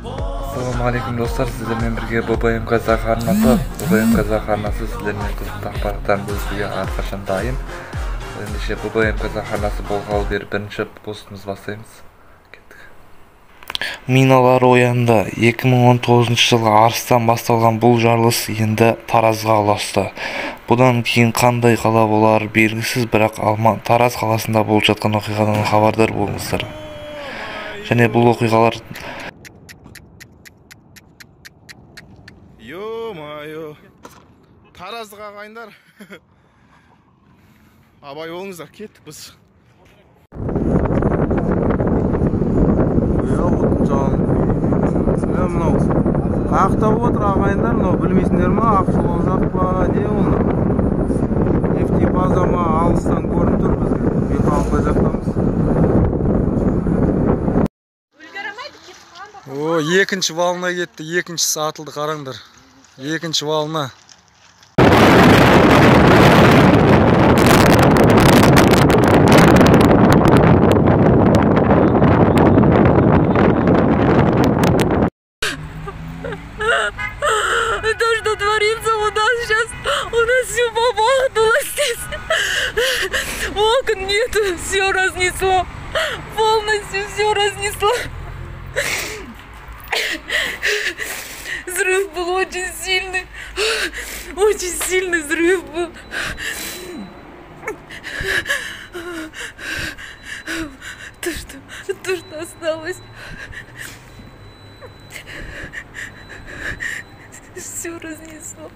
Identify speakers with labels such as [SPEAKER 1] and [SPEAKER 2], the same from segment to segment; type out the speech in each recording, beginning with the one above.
[SPEAKER 1] Ассалаумағалейкум достар, сіздермен бірге ББМ Қазақ арнасы. ББМ Қазақ арнасы сіздермен қызықты ақпараттарын бөлісуге әрқашан дайын. Ендеше ББМ Қазақ арнасы болғалы бері бірінші постымыз бастаймыз. Миналар оянды. 2019 жылы Арыстан басталған бұл жарылыс енді Таразға ұласты. Бұдан кейін қандай қала болары белгісіз, бірақ Тараз қаласында болып жатқан оқиғадан хабардар болыңыздар. Және бұл оқиғалар
[SPEAKER 2] Ё-моё, Тараздық ағайындар. Абай болыңыздар, кеттік біз.
[SPEAKER 3] Мынау қақтап отыр ағайындар, мынау білмейсіңдер ма, Ақшолақ па, не оны? Нефтебаза ма, алыстан көрініп тұр, біз Бекалықтай жақтамыз. О, екінші валына кетті, екіншісі атылды, қараңдар. Екінші валына.
[SPEAKER 4] То, что творится у нас сейчас, у нас все побахнуло здесь. Окон нету, все разнесло. Полностью все разнесло. Взрыв был очень сильный. Очень сильный взрыв был. То, что осталось. Все разнесло.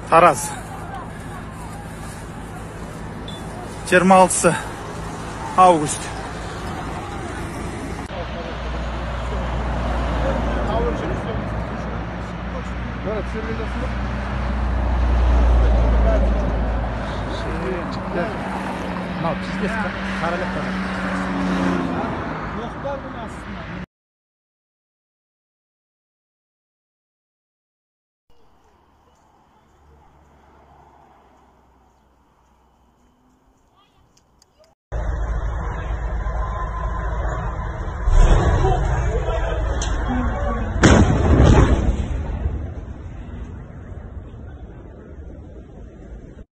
[SPEAKER 2] Тараз. 26 август.